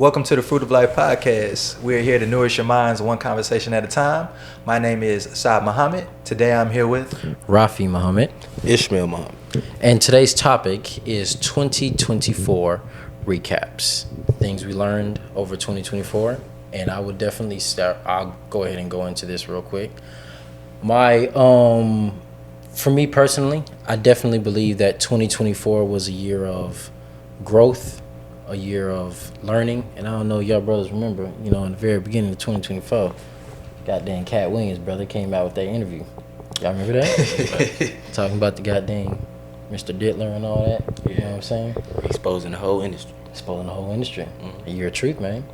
Welcome to the Fruit of Life podcast. We're here to nourish your minds one conversation at a time. My name is Saad Muhammad. Today I'm here with Rafi Muhammad. Ishmael Muhammad. And today's topic is 2024 recaps. Things we learned over 2024. And I would definitely I'll go ahead and go into this real quick. For me personally, I definitely believe that 2024 was a year of growth, a year of learning. And I don't know, y'all brothers remember, in the very beginning of 2024, goddamn Cat Williams, brother, came out with that interview. Y'all remember that? Talking about the goddamn Mr. Dittler and all that. You know what I'm saying? Exposing the whole industry. Mm-hmm. A year of truth, man.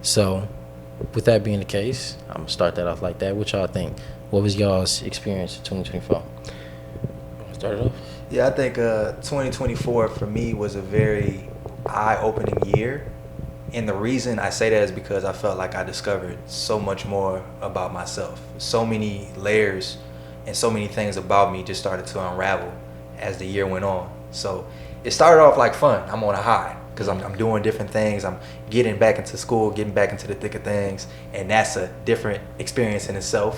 So, with that being the case, I'm going to start that off like that. What y'all think? What was y'all's experience in 2024? Start it off? Yeah, I think 2024 for me was a very eye-opening year. And the reason I say that is because I felt like I discovered so much more about myself. So many layers and so many things about me just started to unravel as the year went on. So it started off like fun. I'm on a high because I'm doing different things. I'm getting back into school, getting back into the thick of things. And that's a different experience in itself.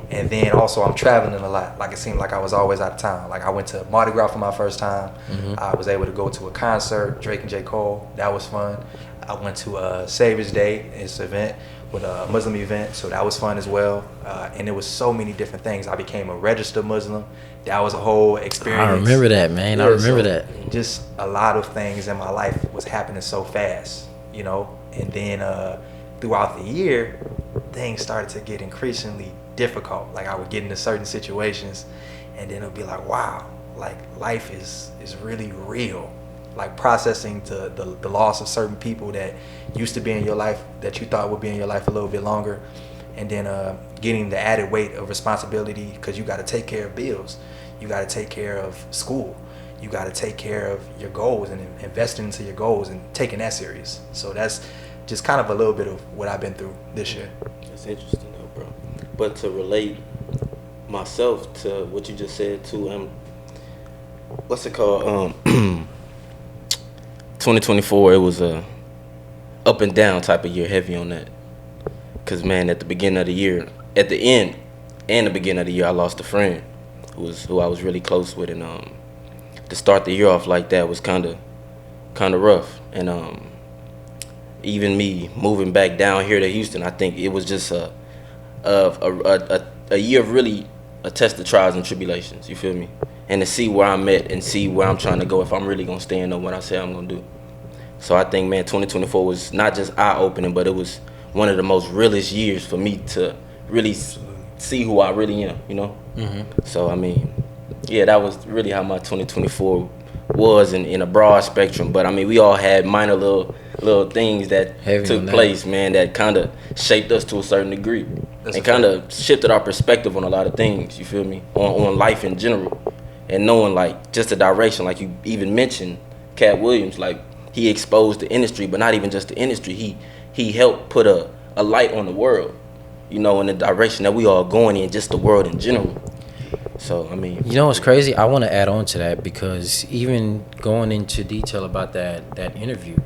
And then also I'm traveling a lot. Like it seemed like I was always out of town. Like I went to Mardi Gras for my first time. Mm-hmm. I was able to go to a concert, Drake and J. Cole. That was fun. I went to Savior's Day, it's an event with a Muslim event, so that was fun as well. And there was so many different things. I became a registered Muslim. That was a whole experience. I remember that, man. I remember that. Just a lot of things in my life was happening so fast, And then throughout the year, things started to get increasingly difficult. Like I would get into certain situations and then it would be like, wow, like life is really real. Like processing the loss of certain people that used to be in your life that you thought would be in your life a little bit longer. And then getting the added weight of responsibility because you got to take care of bills. You got to take care of school. You got to take care of your goals and investing into your goals and taking that serious. So that's just kind of a little bit of what I've been through this year. That's interesting though, bro. But to relate myself to what you just said too, what's it called? 2024, it was a up and down type of year, heavy on that. Cause man, at the beginning of the year, at the end and the beginning of the year, I lost a friend who I was really close with, and to start the year off like that was kind of rough. And even me moving back down here to Houston, I think it was just a year of really a test of trials and tribulations. You feel me? And to see where I'm at and see where I'm trying to go if I'm really gonna stand on what I say I'm gonna do. So I think, man, 2024 was not just eye-opening, but it was one of the most realest years for me to really see who I really am, Mm-hmm. So, I mean, yeah, that was really how my 2024 was in a broad spectrum. But, I mean, we all had minor little things that took place, man, that kind of shaped us to a certain degree. And kind of shifted our perspective on a lot of things, you feel me, on life in general. And knowing, like, just the direction, like you even mentioned, Cat Williams, like, he exposed the industry, but not even just the industry. He helped put a light on the world, in the direction that we are going in, just the world in general. So, I mean. You know what's crazy? I want to add on to that because even going into detail about that interview,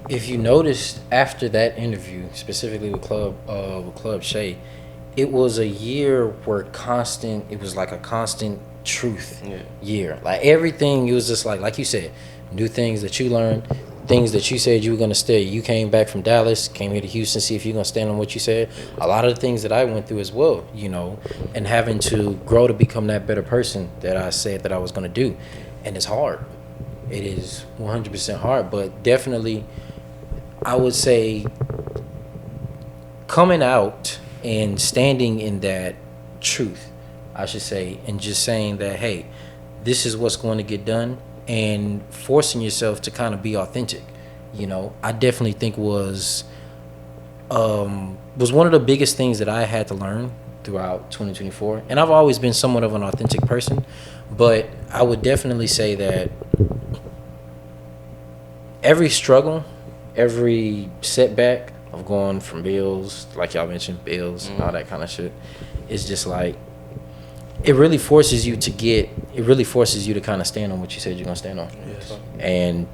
if you noticed after that interview, specifically with Club Shay, it was a year where it was like a constant truth year. Like everything, it was just like you said, new things that you learned, things that you said you were going to stay. You came back from Dallas, came here to Houston, see if you're going to stand on what you said. A lot of the things that I went through as well, and having to grow to become that better person that I said that I was going to do. And it's hard. It is 100% hard, but definitely I would say coming out and standing in that truth, I should say, and just saying that, hey, this is what's going to get done, and forcing yourself to kind of be authentic, I definitely think was one of the biggest things that I had to learn throughout 2024. And I've always been somewhat of an authentic person, but I would definitely say that every struggle, every setback of going from bills, like y'all mentioned, bills and all that kind of shit, is just like, it really forces you to kind of stand on what you said you're going to stand on. Yes. And,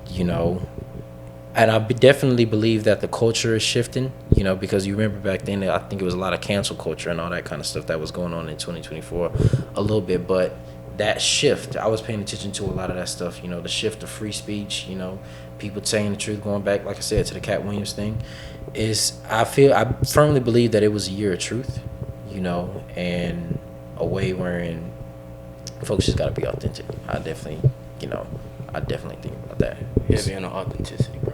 And definitely believe that the culture is shifting, you know, because you remember back then, I think it was a lot of cancel culture and all that kind of stuff that was going on in 2024 a little bit. But that shift, I was paying attention to a lot of that stuff, you know, the shift of free speech, you know, people saying the truth, going back, like I said, to the Cat Williams thing, I firmly believe that it was a year of truth, you know, and a way wherein folks just got to be authentic. I definitely think about that. Yeah, being an authenticity, bro.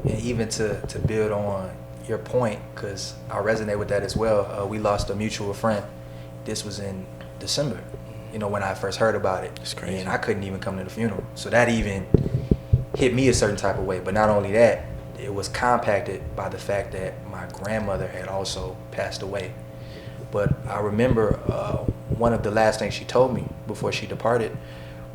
And even to build on your point, because I resonate with that as well. We lost a mutual friend. This was in December, you know, when I first heard about it. It's crazy. And I couldn't even come to the funeral. So that even hit me a certain type of way. But not only that, it was compacted by the fact that my grandmother had also passed away. But I remember one of the last things she told me before she departed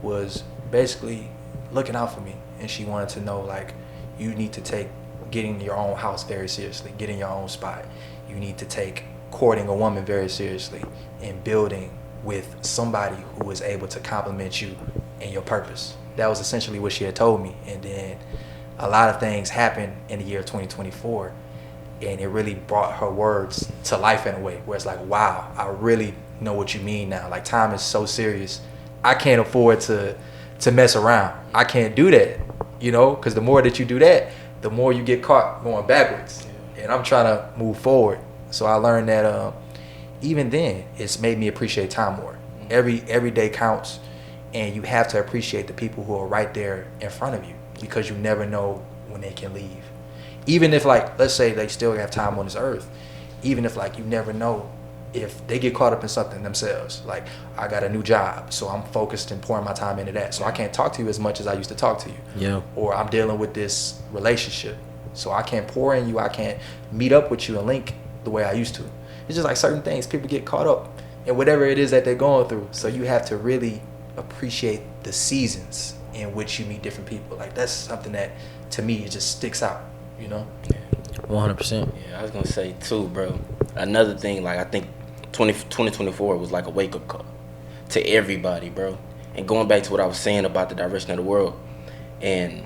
was basically looking out for me. And she wanted to know, like, you need to take getting your own house very seriously, getting your own spot. You need to take courting a woman very seriously and building with somebody who is able to complement you and your purpose. That was essentially what she had told me. And then a lot of things happened in the year 2024, and it really brought her words to life in a way where it's like, wow, I really know what you mean now. Like, time is so serious. I can't afford to mess around. I can't do that, you know, because the more that you do that, the more you get caught going backwards. And I'm trying to move forward. So I learned that even then, it's made me appreciate time more. Every day counts, and you have to appreciate the people who are right there in front of you, because you never know when they can leave. Even if, like, let's say they still have time on this earth, even if, like, you never know if they get caught up in something themselves. Like, I got a new job, so I'm focused and pouring my time into that. So I can't talk to you as much as I used to talk to you. Yeah. Or I'm dealing with this relationship, so I can't pour in you. I can't meet up with you and link the way I used to. It's just like certain things, people get caught up in whatever it is that they're going through. So you have to really appreciate the seasons in which you meet different people. Like, that's something that, to me, it just sticks out, you know? 100%. Yeah, I was gonna say too, bro. Another thing, like, I think 2024 was like a wake up call to everybody, bro. And going back to what I was saying about the direction of the world, and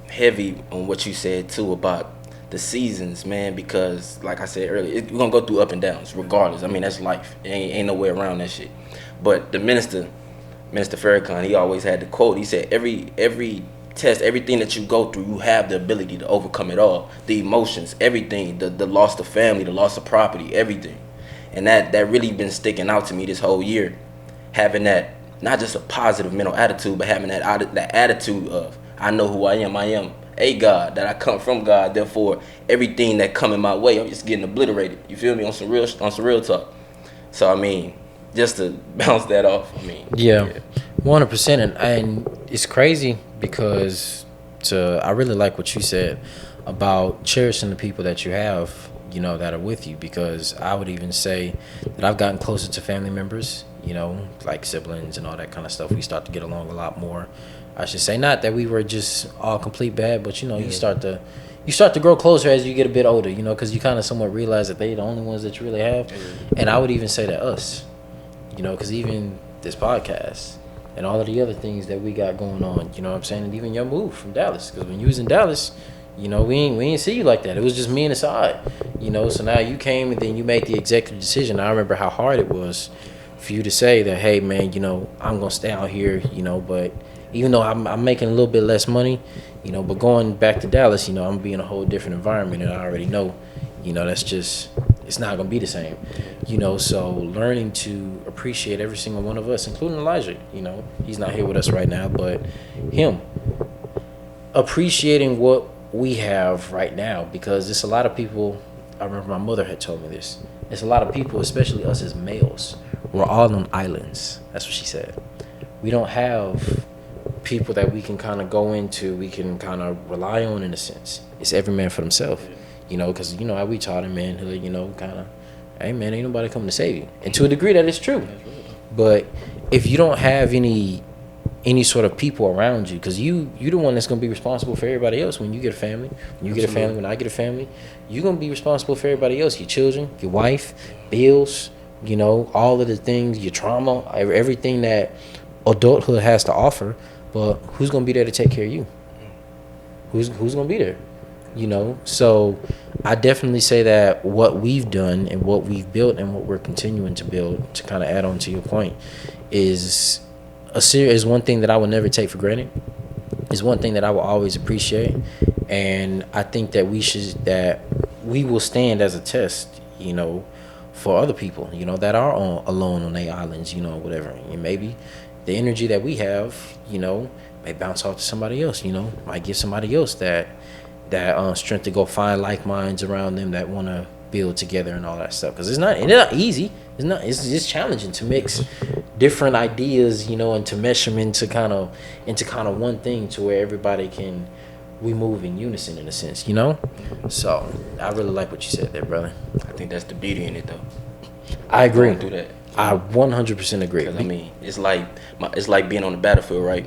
heavy on what you said too about the seasons, man, because like I said earlier, we're gonna go through up and downs regardless. I mean, that's life. Ain't no way around that shit. But the Minister Farrakhan, he always had the quote. He said, every test, everything that you go through, you have the ability to overcome it all. The emotions, everything, the loss of family, the loss of property, everything. And that really been sticking out to me this whole year. Having that, not just a positive mental attitude, but having that attitude of, I know who I am a God, that I come from God, therefore everything that coming my way, I'm just getting obliterated. You feel me? On some real talk. So I mean, just to bounce that off, I mean. Yeah. 100%. And it's crazy because I really like what you said about cherishing the people that you have, you know, that are with you, because I would even say that I've gotten closer to family members, you know, like siblings and all that kind of stuff. We start to get along a lot more. I should say, not that we were just all complete bad, but, you know, you start to grow closer as you get a bit older, you know, because you kind of somewhat realize that they're the only ones that you really have. And I would even say that us, you know, because even this podcast and all of the other things that we got going on, you know what I'm saying, and even your move from Dallas, because when you was in Dallas, you know, we ain't see you like that. It was just me and Asad, you know. So now you came and then you made the executive decision. I remember how hard it was for you to say that, hey, man, you know, I'm going to stay out here, you know, but even though I'm making a little bit less money, you know, but going back to Dallas, you know, I'm going to be in a whole different environment, and I already know, you know, that's just, it's not going to be the same, you know. So learning to appreciate every single one of us, including Elijah, you know, he's not here with us right now, but him, appreciating what we have right now, because it's a lot of people. I remember my mother had told me this. It's a lot of people, especially us as males, we're all on islands. That's what she said. We don't have people that we can kind of go into, we can kind of rely on, in a sense. It's every man for himself, you know, because, you know, how we taught in manhood, you know, kind of, hey, man, ain't nobody coming to save you. And to a degree, that is true. But if you don't have any sort of people around you, because you're the one that's going to be responsible for everybody else when you get a family. When you get a family, when I get a family, you're going to be responsible for everybody else, your children, your wife, bills, you know, all of the things, your trauma, everything that adulthood has to offer. But who's going to be there to take care of you? Who's going to be there? you know. So I definitely say that what we've done and what we've built and what we're continuing to build, to kind of add on to your point, is is one thing that I will never take for granted. Is one thing that I will always appreciate, and I think that we will stand as a test, you know, for other people, you know, that are alone on their islands, you know, whatever. And maybe the energy that we have, you know, may bounce off to somebody else, you know, might give somebody else that strength to go find like minds around them that want to build together and all that stuff. Because it's not easy. It's challenging to mix different ideas, you know, and to mesh them into kind of one thing to where we move in unison in a sense, you know. So I really like what you said there, brother. I think that's the beauty in it, though. I agree. Do that. I 100% agree. Because I mean, it's like being on the battlefield, right?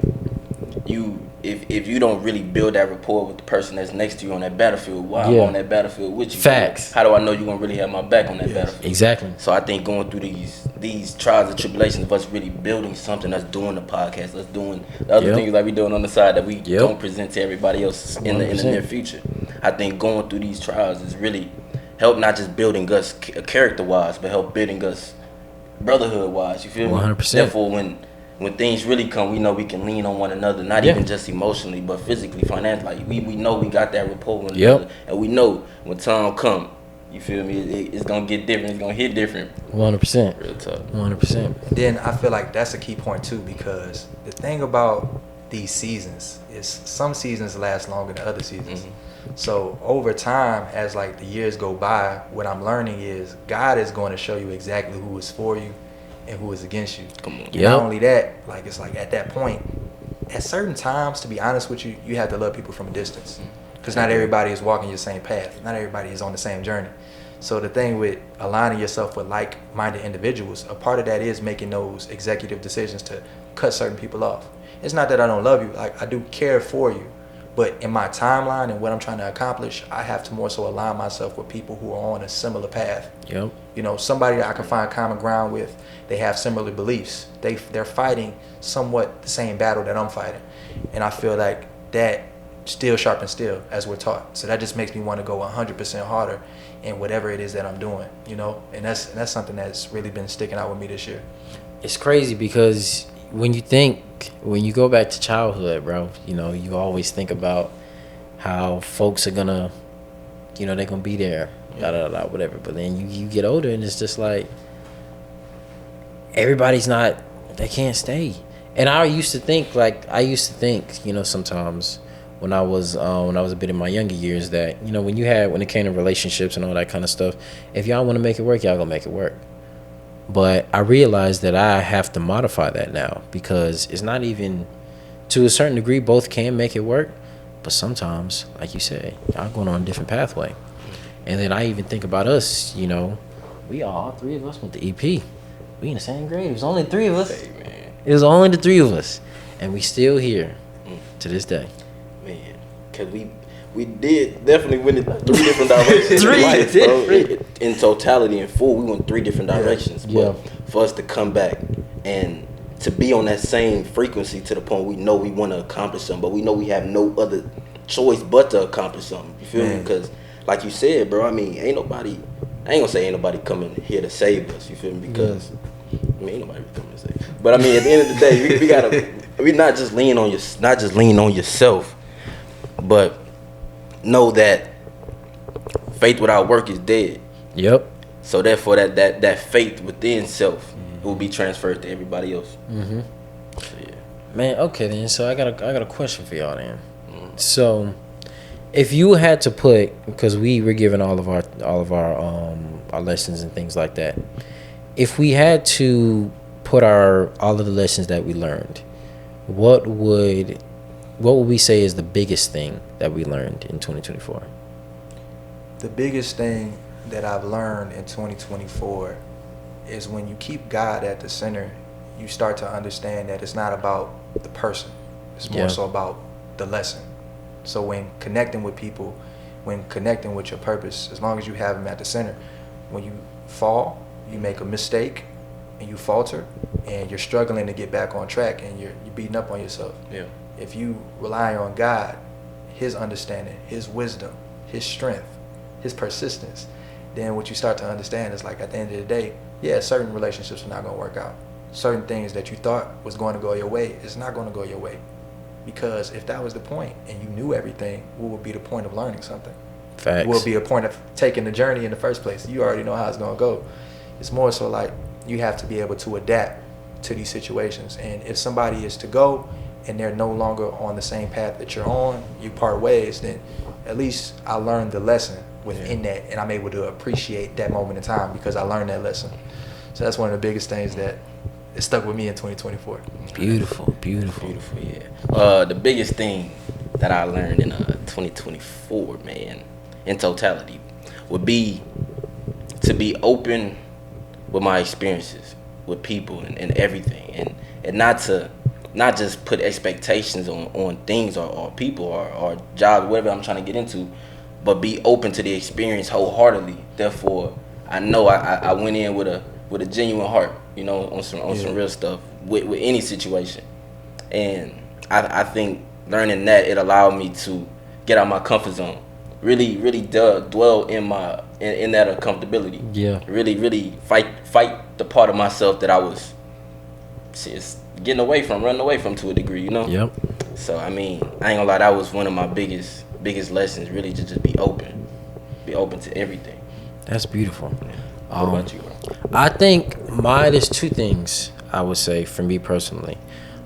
If you don't really build that rapport with the person that's next to you on that battlefield, why I'm on that battlefield with you? Facts. How do I know you're gonna really have my back on that battlefield? Exactly. So I think going through these trials and tribulations of us really building something, us doing the podcast, us doing the other things like we doing on the side that we don't present to everybody else in the near future. I think going through these trials is really help not just building us character wise, but help building us brotherhood wise. You feel me? 100%. Therefore, when things really come, we know we can lean on one another, not even just emotionally, but physically, financially. Like we know we got that rapport with each other, and we know when time come, you feel me, it's gonna get different, it's gonna hit different. 100%. Real tough. 100%. Then I feel like that's a key point too, because the thing about these seasons is some seasons last longer than other seasons. Mm-hmm. So over time, as like the years go by, what I'm learning is God is going to show you exactly who is for you and who is against you. Come on. Not only that, like it's like at that point, at certain times, to be honest with you, you have to love people from a distance, because not everybody is walking your same path. Not everybody is on the same journey. So the thing with aligning yourself with like-minded individuals, a part of that is making those executive decisions to cut certain people off. It's not that I don't love you, like I do care for you, but in my timeline and what I'm trying to accomplish, I have to more so align myself with people who are on a similar path. Yep. You know, somebody that I can find common ground with. They have similar beliefs. They're fighting somewhat the same battle that I'm fighting, and I feel like that steel sharpens steel, as we're taught. So that just makes me want to go 100% harder in whatever it is that I'm doing. You know, and that's something that's really been sticking out with me this year. It's crazy because when you go back to childhood, bro, you know, you always think about how folks are gonna, you know, they're gonna be there, whatever. But then you get older and it's just like they can't stay. And I used to think, you know, sometimes when I was a bit in my younger years, that, you know, when it came to relationships and all that kind of stuff, if y'all want to make it work, y'all gonna make it work. But I realized that I have to modify that now, because it's not even, to a certain degree, both can make it work, but sometimes, like you said, y'all going on a different pathway. And then I even think about us, you know, all three of us went to EP. We in the same grade. It was only three of us. Hey, man. It was only the three of us, and we still here to this day. Man, cause we did definitely went in three different directions. Bro. In totality, in full, we went three different directions. Yeah. But for us to come back and to be on that same frequency to the point we know we want to accomplish something, but we know we have no other choice but to accomplish something. You feel me? Because like you said, bro, I mean, I ain't gonna say ain't nobody coming here to save us. You feel me? Because I mean, ain't nobody coming to save us. But I mean, at the end of the day, we not just lean on yourself, but know that faith without work is dead. Yep. So therefore, that faith within self will be transferred to everybody else. Mm-hmm. So, yeah. Man, okay then. So I got a question for y'all then. So, if you had to put, because we were given all of our lessons and things like that, if we had to put all of the lessons that we learned, what would we say is the biggest thing that we learned in 2024? The biggest thing that I've learned in 2024 is when you keep God at the center, you start to understand that it's not about the person. It's more so about the lesson. So when connecting with people, when connecting with your purpose, as long as you have him at the center, when you fall, you make a mistake and you falter and you're struggling to get back on track and you're beating up on yourself. Yeah. If you rely on God, his understanding, his wisdom, his strength, his persistence, then what you start to understand is like at the end of the day, yeah, certain relationships are not going to work out. Certain things that you thought was going to go your way is not going to go your way. Because if that was the point and you knew everything, what would be the point of learning something? Facts. What would be a point of taking the journey in the first place? You already know how it's going to go. It's more so like you have to be able to adapt to these situations. And if somebody is to go and they're no longer on the same path that you're on, you part ways, then at least I learned the lesson within that, and I'm able to appreciate that moment in time because I learned that lesson. So that's one of the biggest things that it stuck with me in 2024. Beautiful, yeah. The biggest thing that I learned in 2024, man, in totality, would be to be open with my experiences with people and everything, and not just put expectations on things or people or jobs, whatever I'm trying to get into, but be open to the experience wholeheartedly. Therefore, I know I went in with a genuine heart, you know, on some real stuff with any situation. And I think learning that, it allowed me to get out of my comfort zone, really dwell in that uncomfortability. Yeah. Really fight the part of myself that I was just running away from to a degree, you know. Yep. So I mean, I ain't gonna lie, that was one of my biggest lessons, really, to just be open to everything. That's beautiful. What about you, bro? I think there's two things I would say for me personally.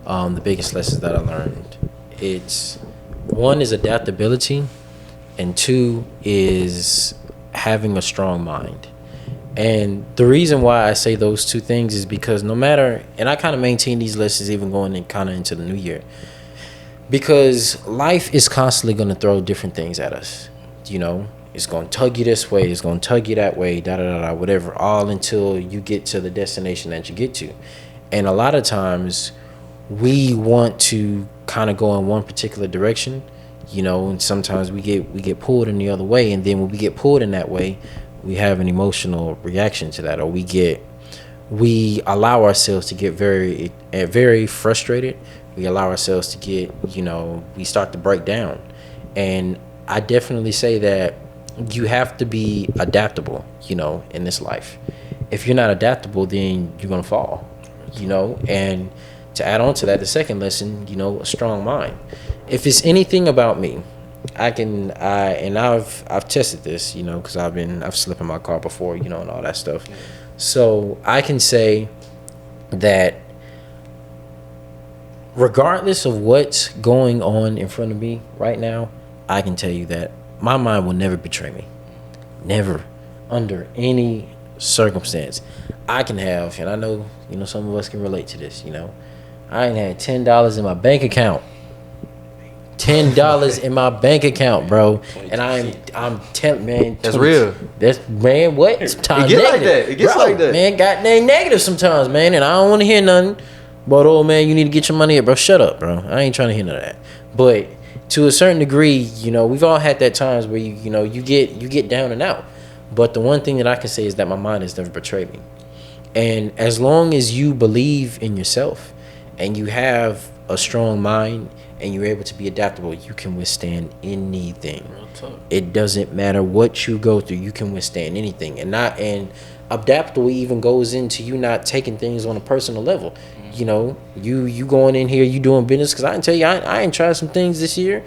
The biggest lessons that I learned, it's one is adaptability, and two is having a strong mind. And the reason why I say those two things is because no matter, and I kind of maintain these lessons even going in kind of into the new year, because life is constantly going to throw different things at us. You know, it's going to tug you this way, it's going to tug you that way, whatever, all until you get to the destination that you get to. And a lot of times we want to kind of go in one particular direction, you know, and sometimes we get pulled in the other way. And then when we get pulled in that way, we have an emotional reaction to that, or we allow ourselves to get very frustrated. We allow ourselves to get, you know, we start to break down. And I definitely say that you have to be adaptable, you know, in this life. If you're not adaptable, then you're going to fall, you know. And to add on to that, the second lesson, you know, a strong mind. If it's anything about me, I've tested this, you know, because I've slept in my car before, you know, and all that stuff. So I can say that regardless of what's going on in front of me right now, I can tell you that my mind will never betray me. Never. Under any circumstance. I can have, and I know, you know, some of us can relate to this, you know. I ain't had $10 in my bank account. $10 in my bank account, bro. And I'm telling, man. That's real. That's, man, what? Sometimes it gets like that. It gets bro, like that. Man, goddamn negative sometimes, man. And I don't want to hear nothing. But, oh, man, you need to get your money up, bro. Shut up, bro. I ain't trying to hear none of that. But to a certain degree, you know, we've all had that times where, you know, you get down and out. But the one thing that I can say is that my mind has never betrayed me. And as long as you believe in yourself and you have a strong mind and you're able to be adaptable, you can withstand anything. It doesn't matter what you go through, you can withstand anything. And adaptable even goes into you not taking things on a personal level. You know, you going in here, you doing business, because I can tell you, I ain't tried some things this year,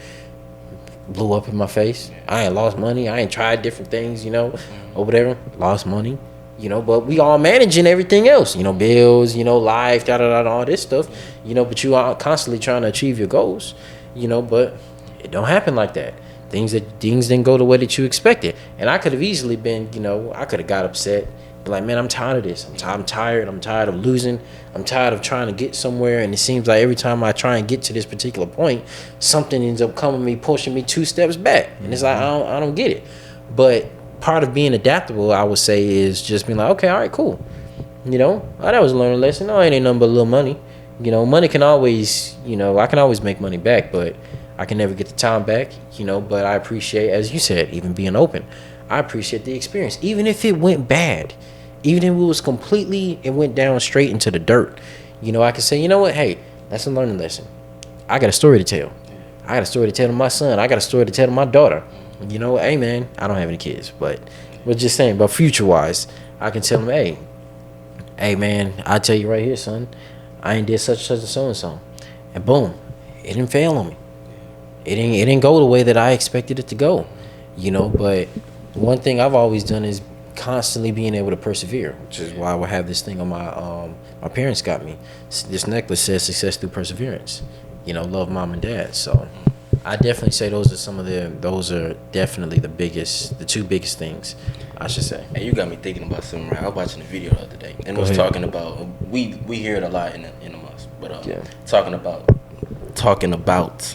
blew up in my face. I ain't lost money, I ain't tried different things, you know, or whatever, lost money, you know, but we all managing everything else, you know, bills, you know, life, all this stuff, you know, but you are constantly trying to achieve your goals, you know, but it don't happen like that. Things didn't go the way that you expected. And I could have easily been, you know, I could have got upset, be like, man, I'm tired of this. I'm tired of losing. I'm tired of trying to get somewhere. And it seems like every time I try and get to this particular point, something ends up coming me, pushing me 2 steps back. And it's like, I don't get it. But part of being adaptable, I would say, is just being like, okay, all right, cool. You know, that was a learning lesson. No, it ain't nothing but a little money. You know, money can always, you know, I can always make money back, but I can never get the time back, you know. But I appreciate, as you said, even being open. I appreciate the experience. Even if it went bad, even if it was it went down straight into the dirt, you know, I can say, you know what, hey, that's a learning lesson. I got a story to tell. I got a story to tell to my son. I got a story to tell to my daughter. you know, hey man, I don't have any kids, but just saying, but future wise, I can tell them, hey man, I tell you right here, son, I ain't did such and so, and boom, it didn't fail on me. It didn't go the way that I expected it to go, you know. But one thing I've always done is constantly being able to persevere, which is why I would have this thing on my parents got me. This necklace says success through perseverance. You know, love mom and dad. So I definitely say those are definitely the two biggest things, I should say. And you got me thinking about something, right? I was watching a video the other day, and it was talking about we hear it a lot in the mosque, but talking about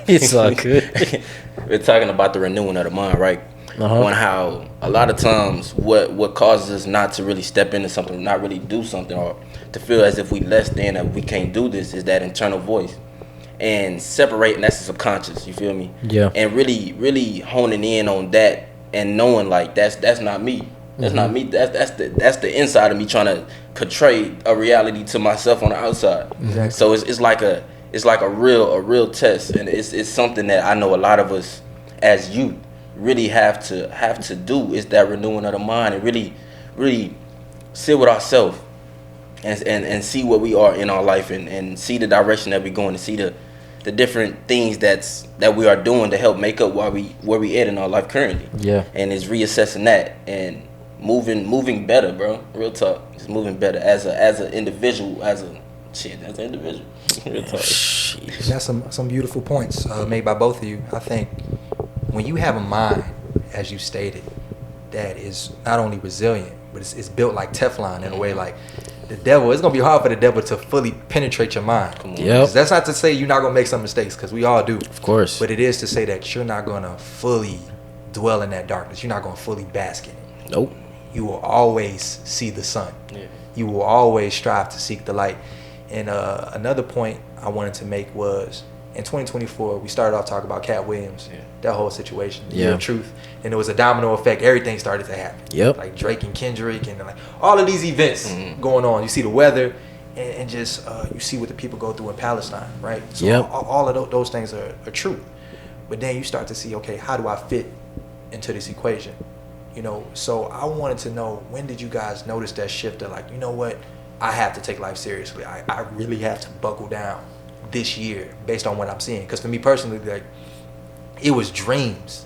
it's all good. We're talking about the renewing of the mind, right? On how a lot of times what causes us not to really step into something, not really do something, or to feel as if we less than, that we can't do this, is that internal voice. And separating, that's the subconscious, you feel me? Yeah. And really honing in on that and knowing like that's not me. That's not me. That's the inside of me trying to portray a reality to myself on the outside. Exactly. So it's like a real test, and it's something that I know a lot of us as youth really have to do, is that renewing of the mind, and really sit with ourselves and see where we are in our life, and see the direction that we're going, and see the different things that we are doing to help make up where we at in our life currently. Yeah. And it's reassessing that and moving better, bro. Real talk. Just moving better as an individual, as an individual. Real talk. That's some beautiful points made by both of you. I think when you have a mind, as you stated, that is not only resilient, but it's built like Teflon in a way. Like the devil, it's gonna be hard for the devil to fully penetrate your mind. Yep. That's not to say you're not gonna make some mistakes, because we all do. Of course. But it is to say that you're not gonna fully dwell in that darkness. You're not gonna fully bask in it. Nope. You will always see the sun. Yeah. You will always strive to seek the light. And another point I wanted to make was, in 2024, we started off talking about Cat Williams, that whole situation, the year of truth, and it was a domino effect. Everything started to happen. Yep. Like Drake and Kendrick, and like all of these events going on. You see the weather, and just you see what the people go through in Palestine, right? So all of those things are true. But then you start to see, okay, how do I fit into this equation? You know, so I wanted to know, when did you guys notice that shift of like, you know what, I have to take life seriously. I really have to buckle down this year based on what I'm seeing. Because for me personally, like, it was dreams.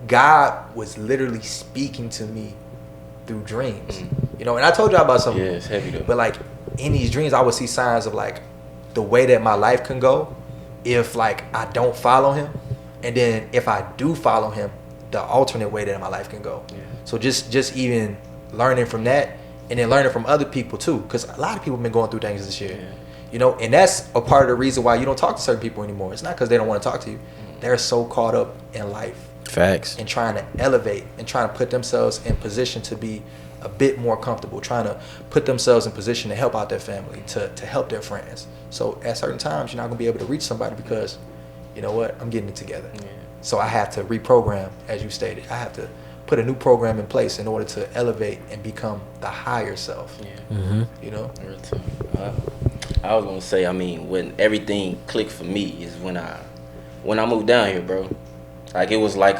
God was literally speaking to me through dreams. You know, and I told y'all about something. Yeah, it's heavy though. But like in these dreams, I would see signs of like the way that my life can go if like I don't follow him, and then if I do follow him, the alternate way that my life can go. Yeah. So just even learning from that, and then learning from other people too, because a lot of people have been going through things this year. Yeah. You know, and that's a part of the reason why you don't talk to certain people anymore. It's not because they don't want to talk to you. They're so caught up in life. Facts. And trying to elevate and trying to put themselves in position to be a bit more comfortable, trying to put themselves in position to help out their family, to help their friends. So at certain times, you're not going to be able to reach somebody because, you know what, I'm getting it together. Yeah. So I have to reprogram, as you stated. I have to put a new program in place in order to elevate and become the higher self. Yeah. Mm-hmm. You know? I was going to say, I mean, when everything clicked for me is when I moved down here, bro. Like, it was like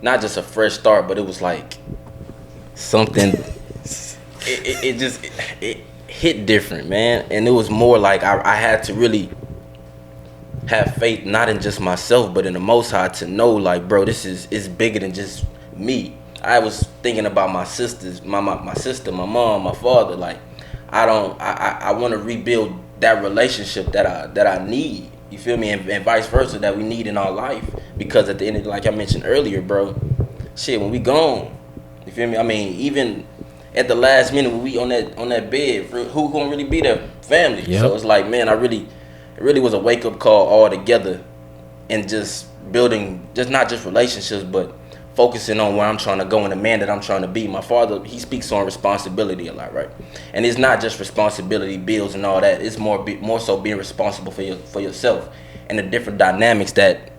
not just a fresh start, but it was like something, it hit different, man. And it was more like I had to really have faith, not in just myself, but in the Most High, to know, like, bro, this is bigger than just me. I was thinking about my sisters, my sister, my mom, my father. Like, I want to rebuild that relationship that I need. You feel me? And vice versa, that we need in our life. Because at the end of, like I mentioned earlier, bro, shit, when we gone, you feel me? I mean, even at the last minute when we on that bed, who gonna really be there? Family. Yep. So it's like, man, it really was a wake up call all together, and just building, just not just relationships, but focusing on where I'm trying to go and the man that I'm trying to be. My father, he speaks on responsibility a lot, right? And it's not just responsibility, bills and all that. It's more so being responsible for yourself, and the different dynamics that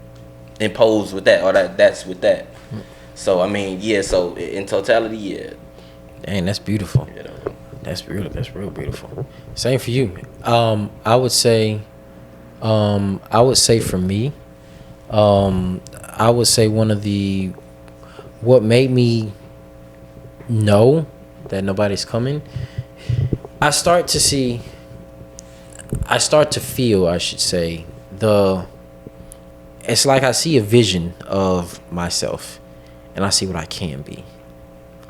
impose with that, or that's with that. So I mean, yeah. So in totality, yeah. Dang, that's beautiful. Yeah, that's real beautiful. Same for you. I would say for me, I would say what made me know that nobody's coming, I start to feel, I should say, it's like I see a vision of myself and I see what I can be,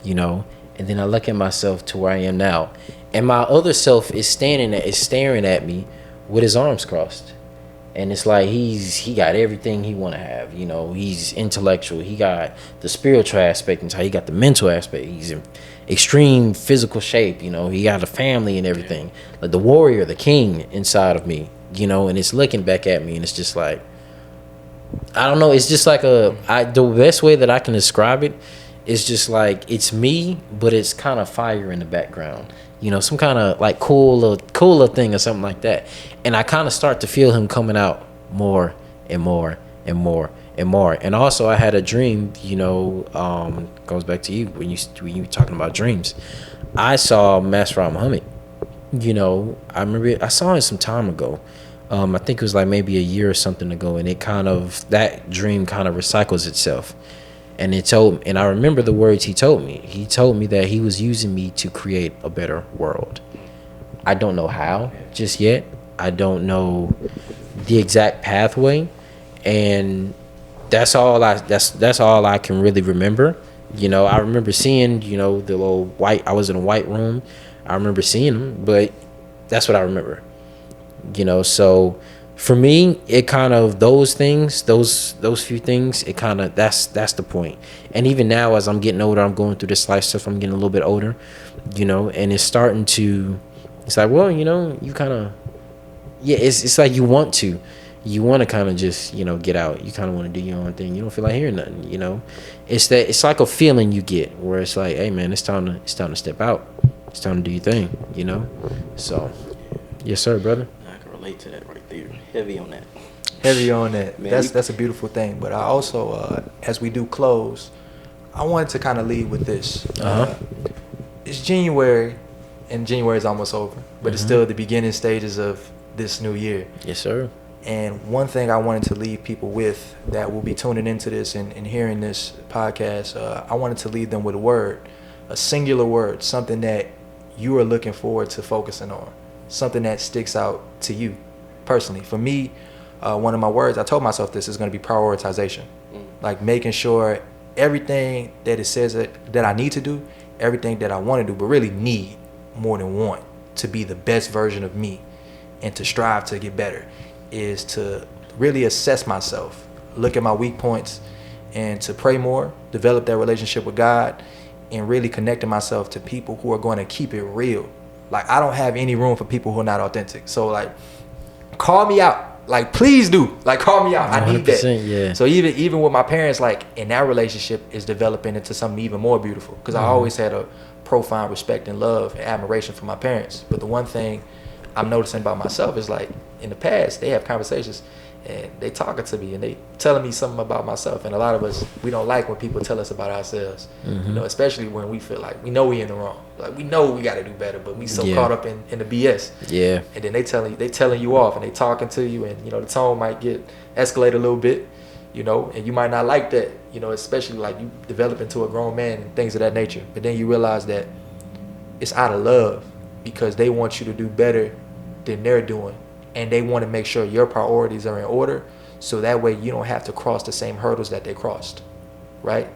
and then I look at myself to where I am now, and my other self is staring at me with his arms crossed. And it's like he got everything he want to have. He's intellectual. He got the spiritual aspect, and he got the mental aspect. He's in extreme physical shape. He got a family and everything. Like the warrior, the king inside of me. And it's looking back at me, and it's just like, I don't know. It's just like the best way that I can describe it is just like it's me, but it's kind of fire in the background. Some kind of like cooler thing or something like that. And I kind of start to feel him coming out more and more and more and more. And also I had a dream, goes back to you when you were talking about dreams. I saw Master Muhammad. I remember I saw it some time ago. I think it was like maybe a year or something ago, and that dream kind of recycles itself. And I remember the words he told me. He told me that he was using me to create a better world. I don't know how just yet. I don't know the exact pathway, and that's all I can really remember. I remember seeing, the little white. I was in a white room. I remember seeing him, but that's what I remember. So for me, it kind of those few things, it kind of that's the point. And even now, as I'm getting older, I'm going through this life stuff. I'm getting a little bit older, and it's starting to. It's like, well, you kind of, yeah. It's like you want to kind of just get out. You kind of want to do your own thing. You don't feel like hearing nothing. It's like a feeling you get where it's like, hey man, it's time to step out. It's time to do your thing. So, yes sir, brother. I can relate to that right there. Heavy on that. Heavy on that. Man, That's a beautiful thing. But I also, as we do close, I wanted to kind of lead with this. It's January, and January is almost over, but it's still the beginning stages of this new year. Yes, sir. And one thing I wanted to leave people with that will be tuning into this and hearing this podcast, I wanted to leave them with a singular word, something that you are looking forward to focusing on, something that sticks out to you personally. For me, one of my words, I told myself this is going to be prioritization. Like making sure everything that it says that I need to do, everything that I want to do, but really need more than want to be the best version of me and to strive to get better, is to really assess myself, look at my weak points, and to pray more, develop that relationship with God, and really connecting myself to people who are going to keep it real. Like, I don't have any room for people who are not authentic. So, like, call me out. Like, please do. Like, call me out. I need that. Yeah. So even with my parents, like, in that relationship is developing into something even more beautiful. Because I always had a profound respect and love and admiration for my parents. But the one thing I'm noticing about myself is, like, in the past, they have conversations and they talking to me and they telling me something about myself. And a lot of us, we don't like when people tell us about ourselves, especially when we feel like we know we in the wrong. Like, we know we got to do better, but we so caught up in the BS. Yeah. And then they telling you off and they talking to you, and, the tone might get escalated a little bit, and you might not like that, especially like you develop into a grown man and things of that nature. But then you realize that it's out of love because they want you to do better than they're doing. And they want to make sure your priorities are in order, so that way you don't have to cross the same hurdles that they crossed, right?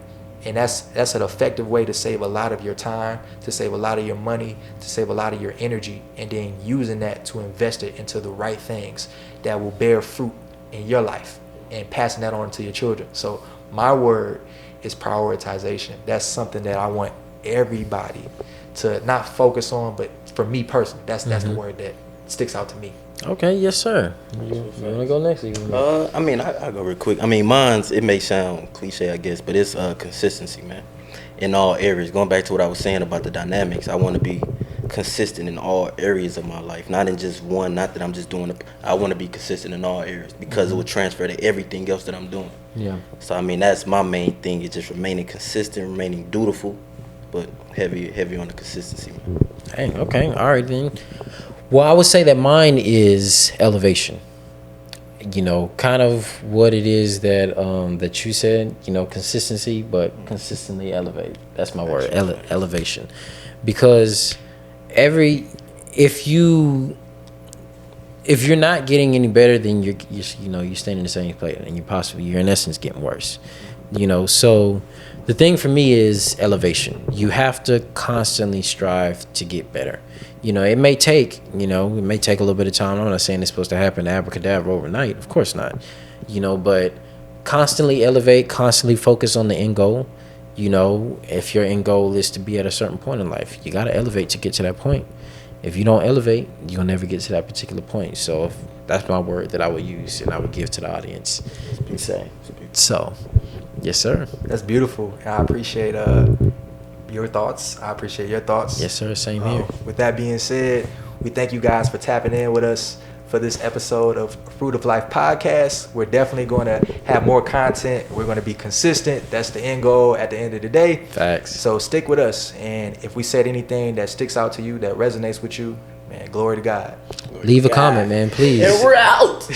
And that's an effective way to save a lot of your time, to save a lot of your money, to save a lot of your energy, and then using that to invest it into the right things that will bear fruit in your life and passing that on to your children. So my word is prioritization. That's something that I want everybody to not focus on, but for me personally, that's the word that sticks out to me. Okay, yes, sir. You want to go next? I'll go real quick. Mine's, it may sound cliche, I guess, but it's consistency, man. In all areas. Going back to what I was saying about the dynamics, I want to be consistent in all areas of my life, not in just one. Not that I'm just doing it. I want to be consistent in all areas because it will transfer to everything else that I'm doing. Yeah. So that's my main thing. Is just remaining consistent, remaining dutiful, but heavy on the consistency, man. Hey, okay, all right then. Well, I would say that mine is elevation. you know, kind of what it is that that you said, you know, consistency, but consistently elevate. That's my word, elevation. Because if you're not getting any better, then you're staying in the same place, and you're in essence getting worse. You know, so the thing for me is elevation. You have to constantly strive to get better. You know, it may take a little bit of time. I'm not saying it's supposed to happen abracadabra overnight. Of course not. You know, but constantly elevate, constantly focus on the end goal. You know, if your end goal is to be at a certain point in life, you got to elevate to get to that point. If you don't elevate, you'll never get to that particular point. So that's my word that I would use and I would give to the audience and say. So, yes, sir. That's beautiful. I appreciate your thoughts. I appreciate your thoughts. Yes, sir. Same here. With that being said, we thank you guys for tapping in with us for this episode of Fruit of Life podcast. We're definitely going to have more content. We're going to be consistent. That's the end goal at the end of the day. Facts. So stick with us. And if we said anything that sticks out to you, that resonates with you, man, glory to God. Leave a comment, man, please. And we're out.